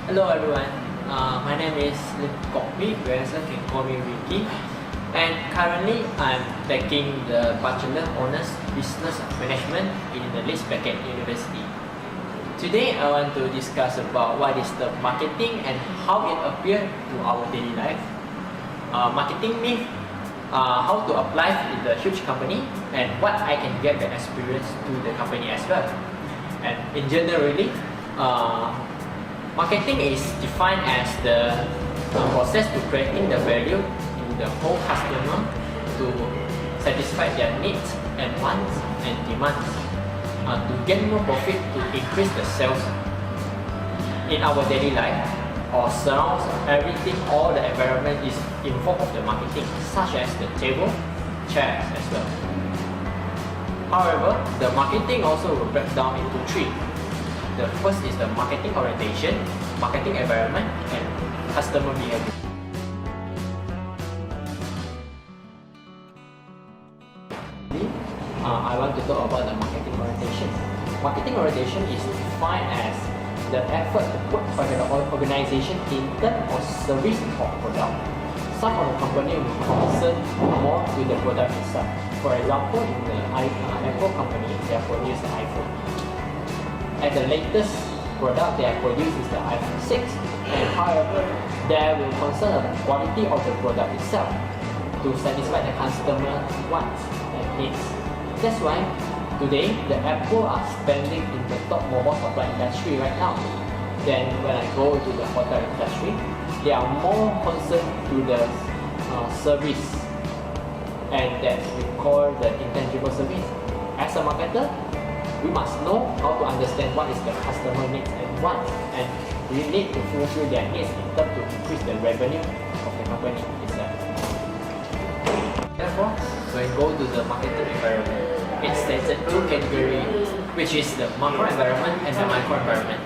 Hello everyone, my name is Lim Kok Wee, you also can call me Ricky, and currently I'm taking the Bachelor Honours Business Management in the Leeds Beckett University. Today I want to discuss about what is the marketing and how it appears to our daily life. Marketing means how to apply in the huge company and what I can get the experience to the company as well. And in generally, marketing is defined as the process to creating the value to the whole customer to satisfy their needs and wants and demands to gain more profit to increase the sales. In our daily life or surrounds everything, all the environment is involved of the marketing, such as the table, chairs as well. However, the marketing also will break down into three. The first is the marketing orientation, marketing environment, and customer behavior. I want to talk about the marketing orientation. Marketing orientation is defined as the effort to put the organization in terms of service or product. Some of the company will concern more with the product itself. For example, in the Apple company, they produce the iPhone. And the latest product they have produced is the iPhone 6. And however, they will concern the quality of the product itself to satisfy the customer wants and needs. That's why today the Apple are spending in the top mobile supply industry right now. Then when I go to the hotel industry, they are more concerned to the service, and that we call the intangible service. As a marketer, we must know how to understand what is the customer needs and wants, and we need to fulfill their needs in terms to increase the revenue of the company itself. Therefore, when we go to the marketing environment, it's stated two categories, which is the macro environment and the micro environment.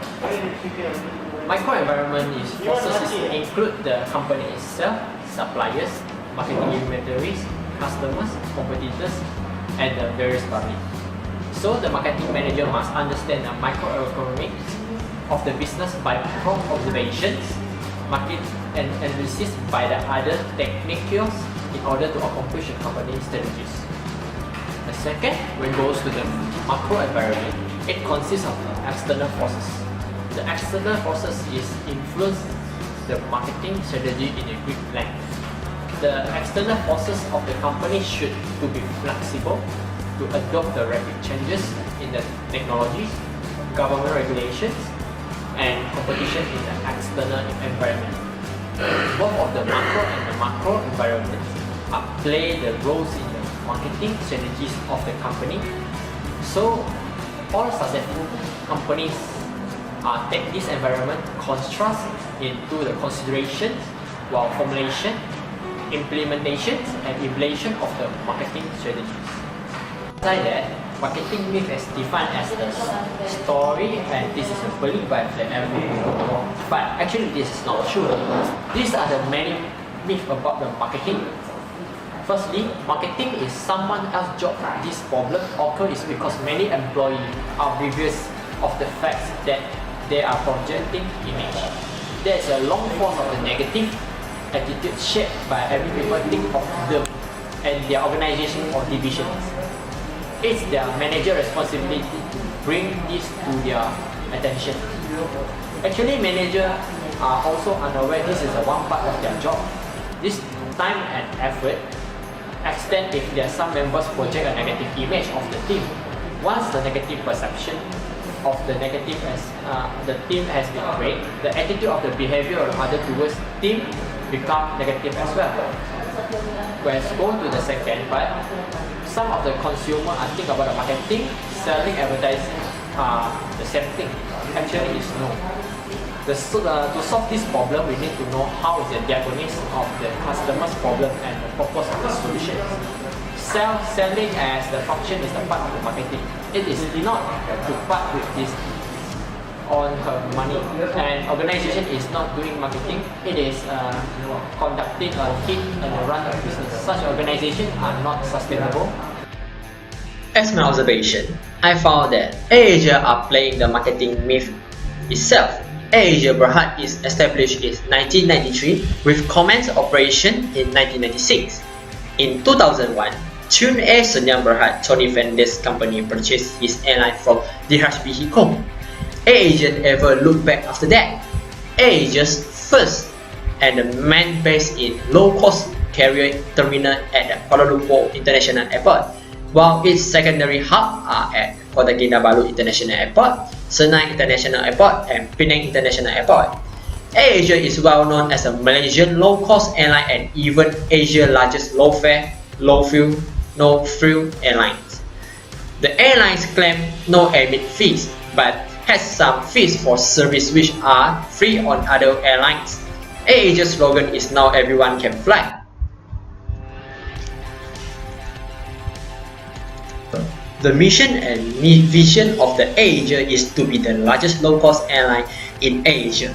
Micro environment is forces include the company itself, suppliers, marketing intermediaries, customers, competitors, and the various public. So the marketing manager must understand the microeconomics of the business by prompt observations, market and analysis by the other technicals in order to accomplish the company's strategies. The second, when it goes to the macro environment, it consists of external forces. The external forces is influence the marketing strategy in a quick length. The external forces of the company should to be flexible to adopt the rapid changes in the technologies, government regulations, and competition in the external environment. Both of the macro and the macro environments play the roles in the marketing strategies of the company. So, all successful companies take this environment contrast into the considerations while formulation, implementation, and evaluation of the marketing strategies. Besides that, marketing myth is defined as the story, and this is believed by everyone. But actually, this is not true. These are the many myths about the marketing. Firstly, marketing is someone else's job. This problem occurs because many employees are oblivious of the fact that they are projecting image. There is a long form of the negative attitude shaped by every people think of them and their organization or divisions. It's their manager responsibility to bring this to their attention. Actually, managers are also unaware this is one part of their job. This time and effort extend if there are some members project a negative image of the team. Once the negative perception of the negative as the team has been created, the attitude of the behavior of other towards team become negative as well. Let's go to the second part. Some of the consumer are think about the marketing, selling, advertising the same thing. Actually, it's no. To solve this problem, we need to know how is the diagnosis of the customer's problem and the purpose of the solution. Selling as the function is the part of the marketing. It is not to part with this on her money, and organization is not doing marketing. It is conducting a hit and a run of business. Such organizations are not sustainable. As my observation, I found that AirAsia are playing the marketing myth itself AirAsia Berhad is established in 1993 with commenced operation in 1996. In 2001, Tun Air Senyap Berhad, Tony Fernandez company purchased his airline from DHB Hikkom. AirAsia never looked back after that. AirAsia's first and the main base in low-cost carrier terminal at the Kuala Lumpur International Airport, while its secondary hubs are at Kota Kinabalu International Airport, Senai International Airport, and Penang International Airport. AirAsia is well known as a Malaysian low-cost airline and even Asia's largest low-fare, low-fuel, no-frill airlines. The airlines claim no admit fees, but has some fees for service which are free on other airlines. AirAsia's slogan is "Now everyone can fly." The mission and vision of the AirAsia is to be the largest low-cost airline in Asia,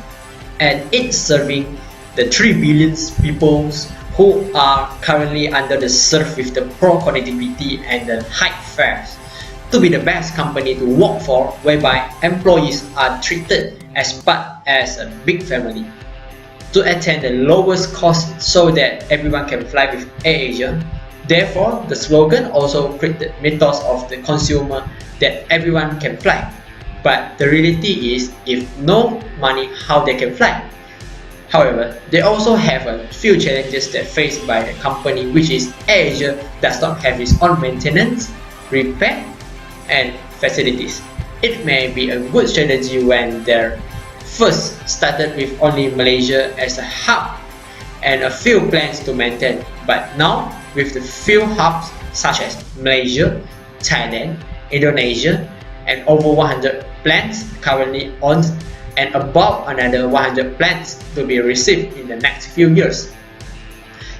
and it's serving the 3 billion people who are currently under the serve with the poor connectivity and the high fares. To be the best company to work for, whereby employees are treated as part as a big family. To attain the lowest cost so that everyone can fly with AirAsia. Therefore, the slogan also created mythos of the consumer that everyone can fly. But the reality is, if no money, how they can fly? However, they also have a few challenges that faced by the company, which is AirAsia does not have its own maintenance, repair, and facilities. It may be a good strategy when they first started with only Malaysia as a hub and a few planes to maintain, but now with the few hubs such as Malaysia, Thailand, Indonesia, and over 100 planes currently owned and about another 100 planes to be received in the next few years.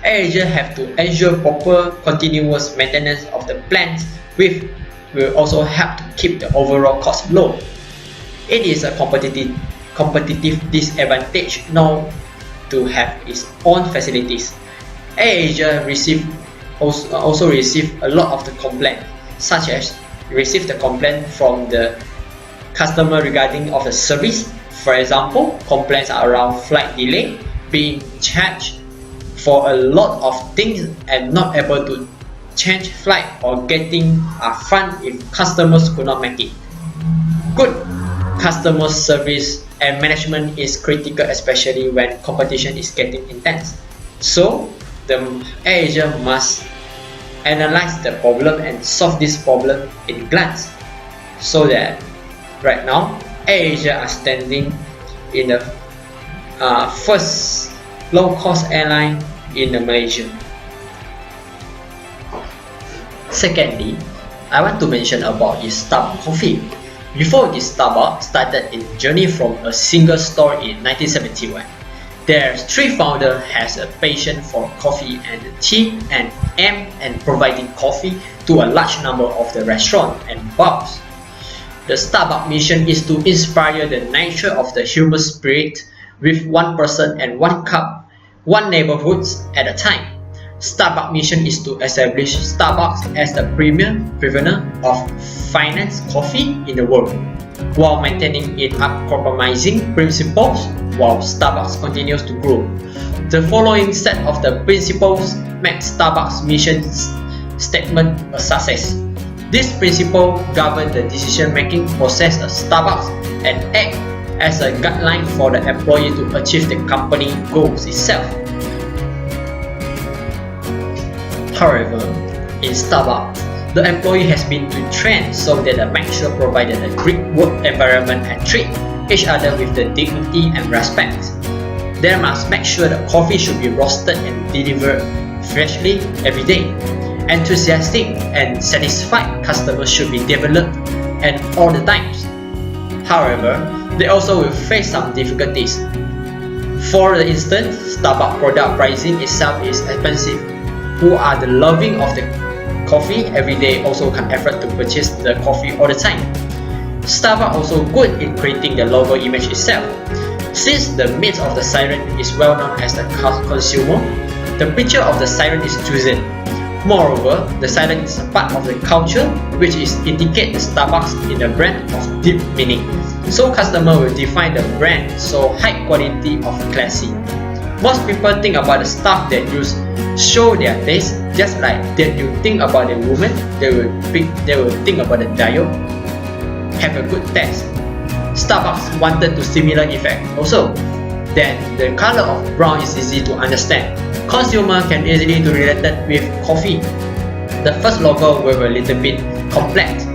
AirAsia have to ensure proper continuous maintenance of the planes, which will also help to keep the overall cost low. It is a competitive disadvantage now to have its own facilities. AirAsia also received a lot of the complaints, such as received the complaint from the customer regarding of the service. For example, complaints are around flight delay, being charged for a lot of things and not able to change flight or getting a refund if customers could not make it. Good customer service and management is critical, especially when competition is getting intense. So, the AirAsia must analyze the problem and solve this problem in glance. So that right now, AirAsia are standing in the first low-cost airline in Malaysia. Secondly, I want to mention about the Starbucks coffee. Before this, Starbucks started its journey from a single store in 1971. Their three founders has a passion for coffee and tea and aim at providing coffee to a large number of the restaurants and bars. The Starbucks mission is to inspire the nature of the human spirit with one person and one cup, one neighborhood at a time. Starbucks mission is to establish Starbucks as the premier provider of finance coffee in the world, while maintaining its uncompromising principles while Starbucks continues to grow. The following set of the principles make Starbucks mission statement a success. These principles govern the decision-making process of Starbucks and act as a guideline for the employee to achieve the company goals itself. However, in Starbucks, the employee has been trained so that the manager provided a great work environment and treat each other with the dignity and respect. They must make sure the coffee should be roasted and delivered freshly every day. Enthusiastic and satisfied customers should be developed at all the times. However, they also will face some difficulties. For instance, Starbucks product pricing itself is expensive. Who are the loving of the coffee every day also can't afford to purchase the coffee all the time. Starbucks also good in creating the logo image itself. Since the myth of the siren is well known as the consumer, the picture of the siren is chosen. Moreover, the silence is a part of the culture, which is indicate the Starbucks in a brand of deep meaning. So customer will define the brand so high quality of classy. Most people think about the stuff that use show their taste, just like that you think about a woman, they will think about the dial, have a good taste. Starbucks wanted to similar effect also. Then the color of brown is easy to understand. Consumer can easily to relate it with coffee. The first logo was a little bit complex,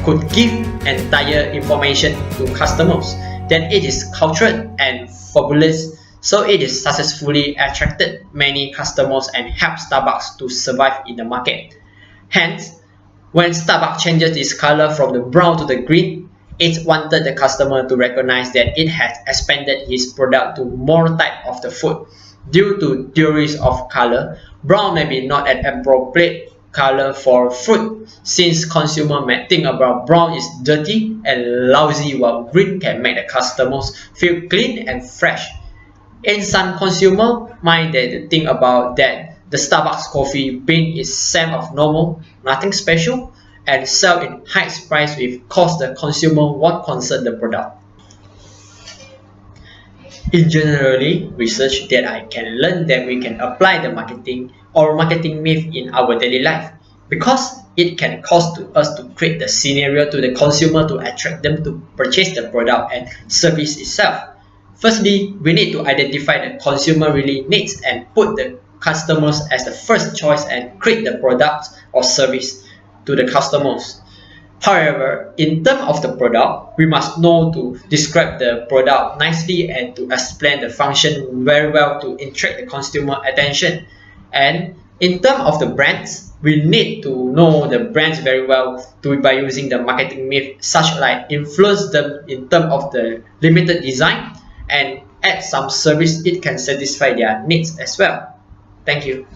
could give entire information to customers. Then it is cultured and fabulous, so it is successfully attracted many customers and helped Starbucks to survive in the market. Hence, when Starbucks changes its color from the brown to the green, it wanted the customer to recognize that it has expanded its product to more type of the food. Due to theories of color, brown may be not an appropriate color for fruit, since consumer may think about brown is dirty and lousy, while green can make the customers feel clean and fresh. In some consumer mind, they think about that the Starbucks coffee bean is same of normal, nothing special, and sell in high price with cost the consumer won't concern the product. In generally research that I can learn that we can apply the marketing or marketing myth in our daily life, because it can cause to us to create the scenario to the consumer to attract them to purchase the product and service itself. Firstly, we need to identify the consumer really needs and put the customers as the first choice and create the product or service to the customers. However, in terms of the product, we must know to describe the product nicely and to explain the function very well to attract the consumer attention. And in terms of the brands, we need to know the brands very well by using the marketing myth, such like influence them in terms of the limited design and add some service it can satisfy their needs as well. Thank you.